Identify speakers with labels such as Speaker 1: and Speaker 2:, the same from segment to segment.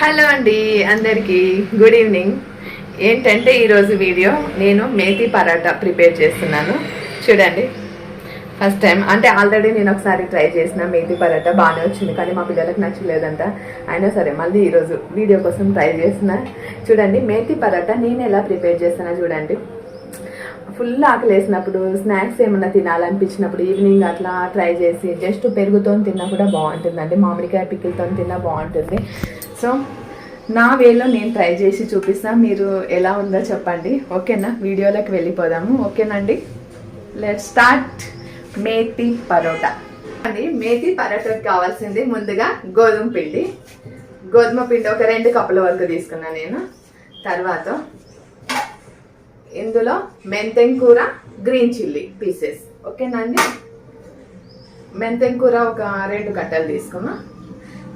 Speaker 1: Hello అండి, అందరికీ good evening. ఏంటంటే ఈరోజు వీడియో నేను మేతి పరాటా ప్రిపేర్ చేస్తున్నాను. చూడండి, ఫస్ట్ టైం అంటే ఆల్రెడీ నేను ఒకసారి ట్రై చేసిన మేతి పరాటా బాగానే వచ్చింది, కానీ మా పిల్లలకు నచ్చలేదంట. అయినా సరే మళ్ళీ ఈరోజు వీడియో కోసం ట్రై చేసిన. చూడండి, మేతి పరాటా నేను ఎలా ప్రిపేర్ చేస్తున్నా చూడండి. ఫుల్ ఆకలి వేసినప్పుడు, స్నాక్స్ ఏమన్నా తినాలనిపించినప్పుడు ఈవినింగ్ అట్లా ట్రై చేసి జస్ట్ పెరుగుతో తిన్నా కూడా బాగుంటుందండి. మామిడికాయ పికిల్తో తిన్నా బాగుంటుంది. సో నా వేలో నేను ట్రై చేసి చూపిస్తా, మీరు ఎలా ఉందో చెప్పండి. ఓకేనా? వీడియోలోకి వెళ్ళిపోదాము. ఓకేనండి, లెట్స్ స్టార్ట్. మేతి పరోటా అండి. మేతి పరోటాకి కావాల్సింది ముందుగా గోధుమ పిండి. గోధుమ పిండి ఒక 2 కప్పుల వరకు తీసుకున్నా నేను. తర్వాత ఇందులో మెంతెం కూర, గ్రీన్ చిల్లీ పీసెస్. ఓకేనండి, మెంతెం కూర ఒక 2 కట్టలు తీసుకున్నా.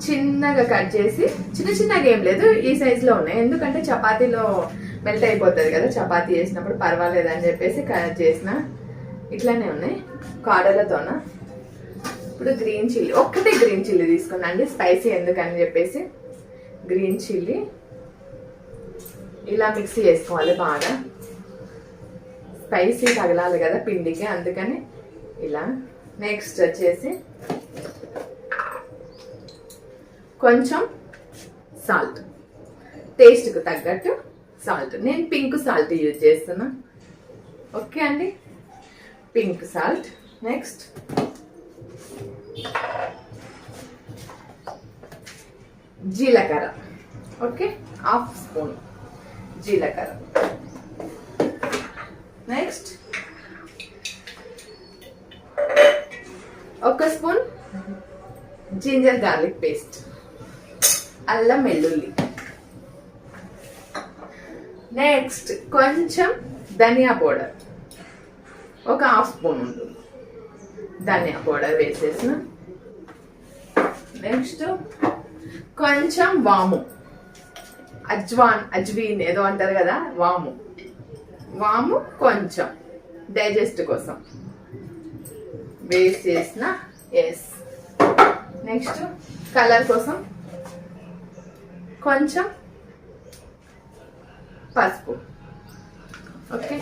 Speaker 1: చిన్నగా కట్ చేసి, చిన్నగా ఏం లేదు, ఈ సైజులో ఉన్నాయి. ఎందుకంటే చపాతీలో మెల్ట్ అయిపోతుంది కదా, చపాతీ చేసినప్పుడు పర్వాలేదు అని చెప్పేసి కట్ చేసిన. ఇట్లానే ఉన్నాయి కాడలతోన. ఇప్పుడు గ్రీన్ చిల్లీ, ఒక్కటే గ్రీన్ చిల్లీ తీసుకున్నా అండి, స్పైసీ ఎందుకని చెప్పేసి. గ్రీన్ చిల్లీ ఇలా మిక్సీ చేసుకోవాలి బాగా, స్పైసీ తగలాలి కదా పిండికి, అందుకని ఇలా. నెక్స్ట్ వచ్చేసి కొంచెం సాల్ట్, టేస్ట్కు తగ్గట్టు సాల్ట్. నేను పింక్ సాల్ట్ యూజ్ చేస్తున్నా. ఓకే అండి, పింక్ సాల్ట్. నెక్స్ట్ జీలకర్ర, ఓకే, 1/2 స్పూన్ జీలకర్ర. Next 1 spoon ginger garlic paste, అల్లం వెల్లుల్లి. నెక్స్ట్ కొంచెం ధనియా పౌడర్, ఒక 1/2 స్పూన్ ఉంటుంది ధనియా పౌడర్ వేసేసిన. నెక్స్ట్ కొంచెం వాము, అజ్వీన్ ఏదో అంటారు కదా, వాము కొంచెం డైజెస్ట్ కోసం వేసేసిన. ఎస్. నెక్స్ట్ కలర్ కోసం కొంచెం పసుపు, ఓకే,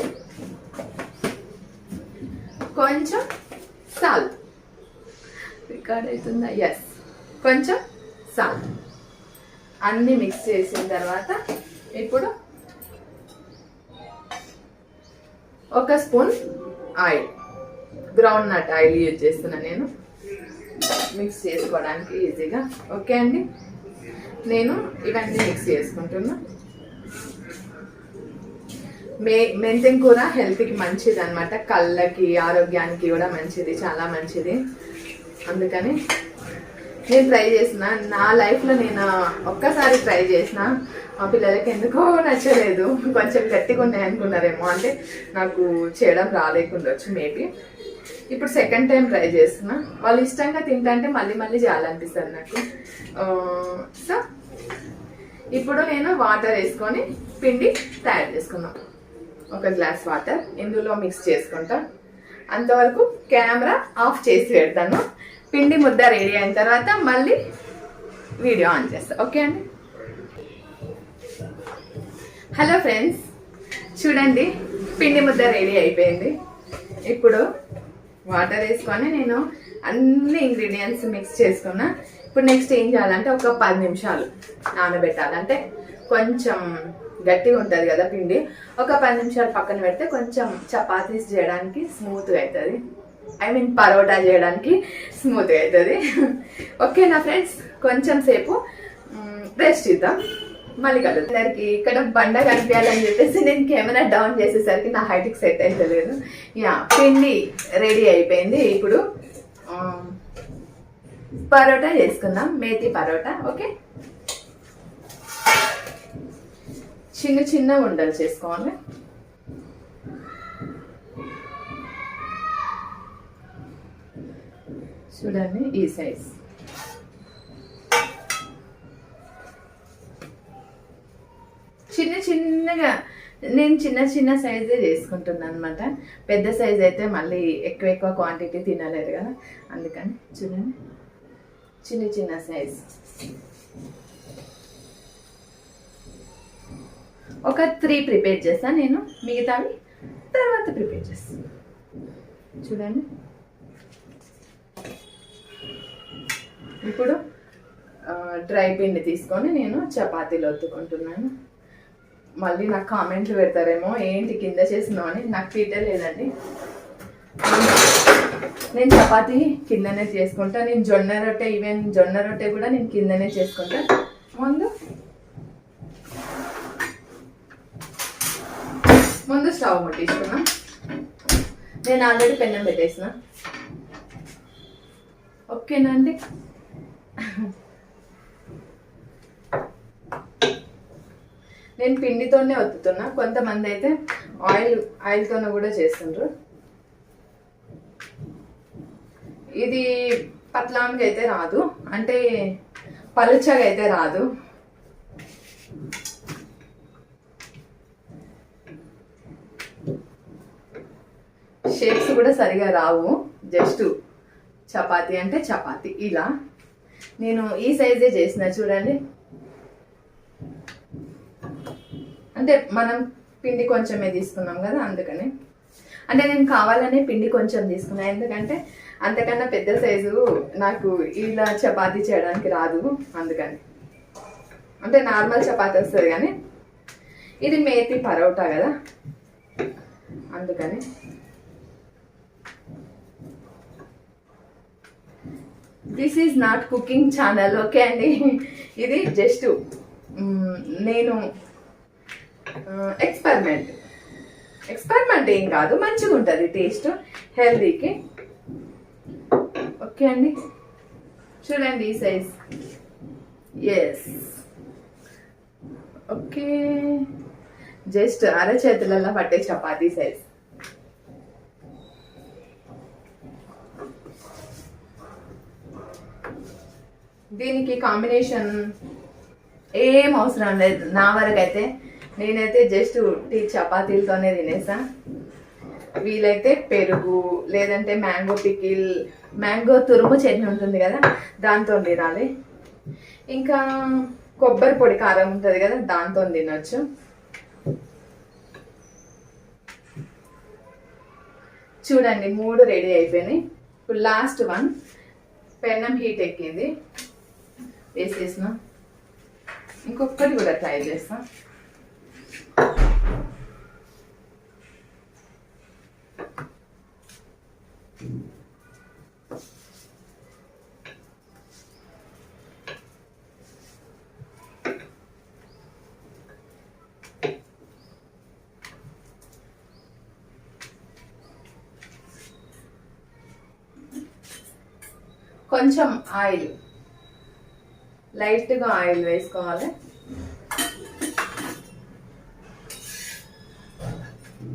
Speaker 1: కొంచెం సాల్ట్. రికార్డ్ అవుతుందా? ఎస్, కొంచెం సాల్ట్. అన్నీ మిక్స్ చేసిన తర్వాత ఇప్పుడు 1 spoon oil, groundnut oil use చేస్తున్నా నేను మిక్స్ చేసుకోవడానికి ఈజీగా. ఓకే అండి, నేను ఇవన్నీ మిక్స్ చేసుకుంటున్నా. మెంతెం కూర హెల్త్కి మంచిది అనమాట, కళ్ళకి, ఆరోగ్యానికి కూడా మంచిది, చాలా మంచిది. అందుకని నేను ట్రై చేసిన. నా లైఫ్లో నేను ఒక్కసారి ట్రై చేసిన, మా పిల్లలకి ఎందుకో నచ్చలేదు, కొంచెం గట్టిగా ఉన్నాయి అనుకున్నారేమో, అంటే నాకు చేయడం రాలేకుండొచ్చు మేబీ. ఇప్పుడు సెకండ్ టైం ట్రై చేస్తున్నా. వాళ్ళు ఇష్టంగా తింటే మళ్ళీ చేయాలనిపిస్తుంది నాకు. సో ఇప్పుడు నేను వాటర్ వేసుకొని పిండి తయారు చేసుకున్నాను. 1 గ్లాస్ వాటర్ ఇందులో మిక్స్ చేసుకుంటా. అంతవరకు కెమెరా ఆఫ్ చేసి పెడతాను. పిండి ముద్ద రెడీ అయిన తర్వాత మళ్ళీ వీడియో ఆన్ చేస్తా. ఓకే అండి. హలో ఫ్రెండ్స్, చూడండి, పిండి ముద్ద రెడీ అయిపోయింది. ఇప్పుడు వాటర్ వేసుకొని నేను అన్ని ఇంగ్రీడియంట్స్ మిక్స్ చేసుకున్నా. ఇప్పుడు నెక్స్ట్ ఏం చేయాలంటే ఒక 10 నిమిషాలు నానబెట్టాలి. అంటే కొంచెం గట్టిగా ఉంటుంది కదా పిండి, ఒక 10 నిమిషాలు పక్కన పెడితే కొంచెం చపాతీస్ చేయడానికి స్మూత్గా అవుతుంది. పరోటా చేయడానికి స్మూత్గా అవుతుంది. ఓకేనా ఫ్రెండ్స్, కొంచెం సేపు రెస్ట్ ఇద్దాం, మళ్ళీ కలుగుతుంది. అందరికి ఇక్కడ బండ కనిపించాలని చెప్పేసి నేను కెమెరా డౌన్ చేసేసరికి నా హైట్కి సెట్ అవుతలేదు. పిండి రెడీ అయిపోయింది. ఇప్పుడు పరోటా చేసుకుందాం, మేతి పరోటా. ఓకే, చిన్న ఉండలు చేసుకోవాలి. చూడండి, ఈ సైజ్. చిన్నగా నేను చిన్న సైజే చేసుకుంటున్నాను అనమాట. పెద్ద సైజ్ అయితే మళ్ళీ ఎక్కువ క్వాంటిటీ తినలేరు కదా, అందుకని చూడండి చిన్న సైజ్. ఒక 3 ప్రిపేర్ చేస్తాను నేను, మిగతావి తర్వాత ప్రిపేర్ చేస్తాను. చూడండి, ఇప్పుడు డ్రై పిండి తీసుకొని నేను చపాతీలు ఒత్తుకుంటున్నాను. మళ్ళీ నాకు కామెంట్లు పెడతారేమో, ఏంటి కింద చేసినావు అని. నాకు పీటే లేదండి, నేను చపాతీ కిందనే చేసుకుంటా. నేను జొన్న రొట్టె, ఈవెన్ జొన్న రొట్టె కూడా నేను కిందనే చేసుకుంటా. ముందు స్టవ్ ముట్టించుకున్నా. నేను ఆల్రెడీ పెన్నం పెట్టేసిన. ఓకేనా అండి? నేను పిండితోనే ఒత్తుతున్నా. కొంతమంది అయితే ఆయిల్తోనే కూడా చేస్తుండ్రు. ఇది పత్లాంగా అయితే రాదు, అంటే పలుచగా అయితే రాదు. షేప్స్ కూడా సరిగా రావు. జస్ట్ చపాతీ అంటే చపాతీ ఇలా. నేను ఈ సైజే చేసిన, చూడండి. అంటే మనం పిండి కొంచెమే తీసుకున్నాం కదా, అందుకని. అంటే నేను కావాలనే పిండి కొంచెం తీసుకున్నా, ఎందుకంటే అంతకన్నా పెద్ద సైజు నాకు ఇలా చపాతీ చేయడానికి రాదు, అందుకని. అంటే నార్మల్ చపాతీ వస్తుంది కానీ ఇది మేతి పరోటా కదా, అందుకని. This is not cooking channel, okay అండి. ఇది జస్ట్ నేను ఎక్స్పెరిమెంట్ ఏం కాదు, మంచిగా ఉంటుంది టేస్ట్, హెల్దీకి. ఓకే అండి, చూడండి ఈ సైజ్. Yes, okay. జస్ట్ అరచేతులలో పట్టే చపాతీ సైజ్. దీనికి కాంబినేషన్ ఏం అవసరం లేదు నా వరకైతే. నేనైతే జస్ట్ చపాతీలతోనే తినేసా. వీలైతే పెరుగు, లేదంటే మ్యాంగో పికిల్, మ్యాంగో తురుము చట్నీ ఉంటుంది కదా, దాంతో తినాలి. ఇంకా కొబ్బరి పొడి కారం ఉంటుంది కదా, దాంతో తినొచ్చు. చూడండి, 3 రెడీ అయిపోయినాయి. ఇప్పుడు లాస్ట్ వన్. పెన్నం హీట్ ఎక్కింది, వేసేసిన. ఇంకొకటి కూడా ట్రై చేస్తా. కొంచెం ఆయిల్, లైట్గా ఆయిల్ వేసుకోవాలి.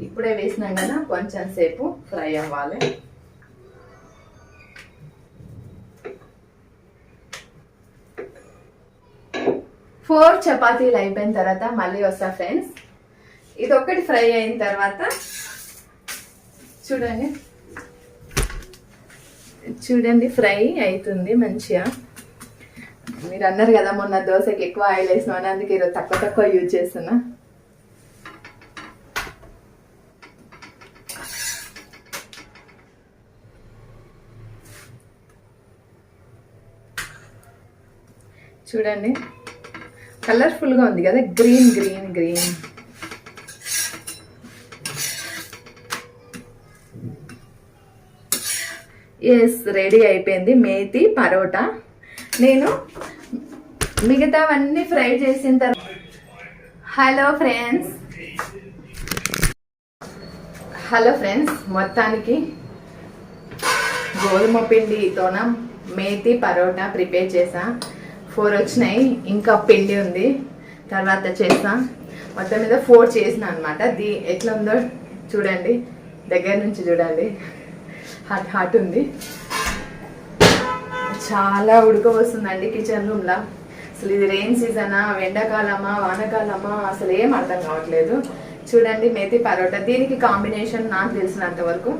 Speaker 1: ఇప్పుడే వేసినాం కదా, కొంచెం సేపు ఫ్రై అవ్వాలి. ఫోర్ చపాతీలు అయిపోయిన తర్వాత మళ్ళీ వస్తా ఫ్రెండ్స్. ఇది ఒక్కటి ఫ్రై అయిన తర్వాత చూడండి ఫ్రై అవుతుంది మంచిగా. మీరు అన్నారు కదా మొన్న దోశకి ఎక్కువ ఆయిల్ వేసినా, అందుకే ఈరోజు తక్కువ యూజ్ చేస్తున్నా. చూడండి, కలర్ఫుల్గా ఉంది కదా, green green green. Yes, ready అయిపోయింది మేతి పరోటా. నేను మిగతావన్నీ ఫ్రై చేసిన తర్వాత హలో ఫ్రెండ్స్, మొత్తానికి గోధుమ పిండితోన మేతి పరోటా ప్రిపేర్ చేసా. 4 వచ్చినాయి, ఇంకా పిండి ఉంది, తర్వాత చేస్తా. మొత్తం మీద 4 చేసిన అనమాట. ఎట్లా ఉందో చూడండి, దగ్గర నుంచి చూడండి. హాట్ ఉంది, చాలా ఉడకవస్తుందండి కిచెన్ రూమ్లో. అసలు ఇది రెయిన్ సీజనా, ఎండాకాలమా, వానకాలమా, అసలు ఏం అర్థం కావట్లేదు. చూడండి మేతి పరోటా. దీనికి కాంబినేషన్ నాకు తెలిసినంత వరకు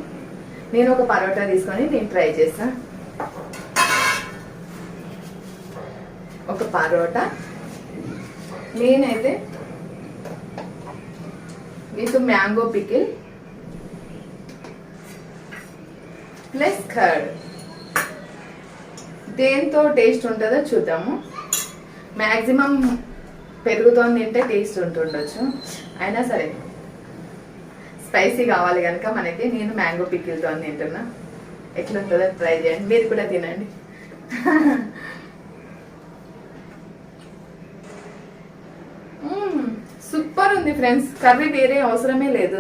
Speaker 1: నేను ఒక పరోటా తీసుకొని నేను ట్రై చేస్తాను. ఒక పరోటా నేనైతే with mango pickle plus curd. దేంతో టేస్ట్ ఉంటుందో చూద్దాము. మ్యాక్సిమం పెరుగుతో తింటే టేస్ట్ ఉంటుండొచ్చు, అయినా సరే స్పైసీ కావాలి కనుక మనకి నేను మ్యాంగో పికిల్తో తింటున్నా. ఎట్లుంటుందో ట్రై చేయండి, మీరు కూడా తినండి. సూపర్ ఉంది ఫ్రెండ్స్. కర్రీ వేరే అవసరమే లేదు.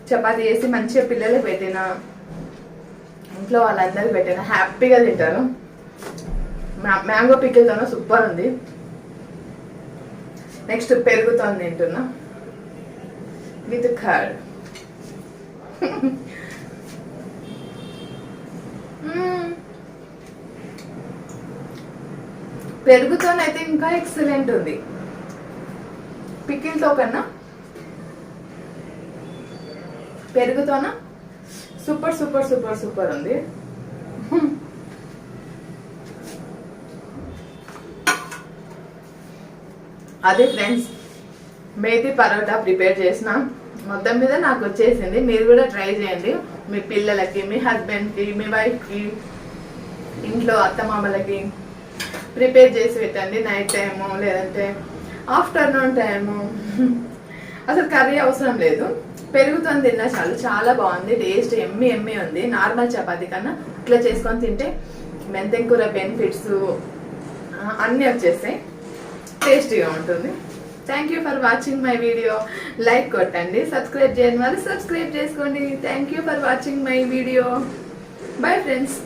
Speaker 1: చపాతీ చేసి మంచిగా పిల్లలకు పెట్టిన, ఇంట్లో వాళ్ళందరికి పెట్టిన, హ్యాపీగా తింటారు. మ్యాంగో పికిల్తోనూ సూపర్ ఉంది. నెక్స్ట్ పెరుగుతో తింటున్నా విత్ కర్డ్. పెరుగుతోనైతే ఇంకా ఎక్సలెంట్ ఉంది. పికిల్తో కన్నా పెరుగుతోన సూపర్ సూపర్ సూపర్ సూపర్ ఉంది. అదే ఫ్రెండ్స్, మేతి పరోటా ప్రిపేర్ చేసిన. మొత్తం మీద నాకు వచ్చేసింది. మీరు కూడా ట్రై చేయండి. మీ పిల్లలకి, మీ హస్బెండ్కి, మీ వైఫ్కి, ఇంట్లో అత్తమామలకి ప్రిపేర్ చేసి పెట్టండి. నైట్ టైము లేదంటే ఆఫ్టర్నూన్ టైము. అసలు కర్రీ అవసరం లేదు, పెరుగుతో తిన్నా చాలు. చాలా బాగుంది, టేస్ట్ ఎమ్మి ఎమ్మి ఉంది. నార్మల్ చపాతీ కన్నా ఇట్లా చేసుకొని తింటే మెంతెం కూర బెనిఫిట్స్ అన్నీ వచ్చేస్తాయి, టేస్టీగా ఉంటుంది. Thank you for watching my video. Like కొట్టండి, సబ్స్క్రైబ్ చేయని వాళ్ళు సబ్స్క్రైబ్ చేసుకోండి. Thank you for watching my video. Bye friends.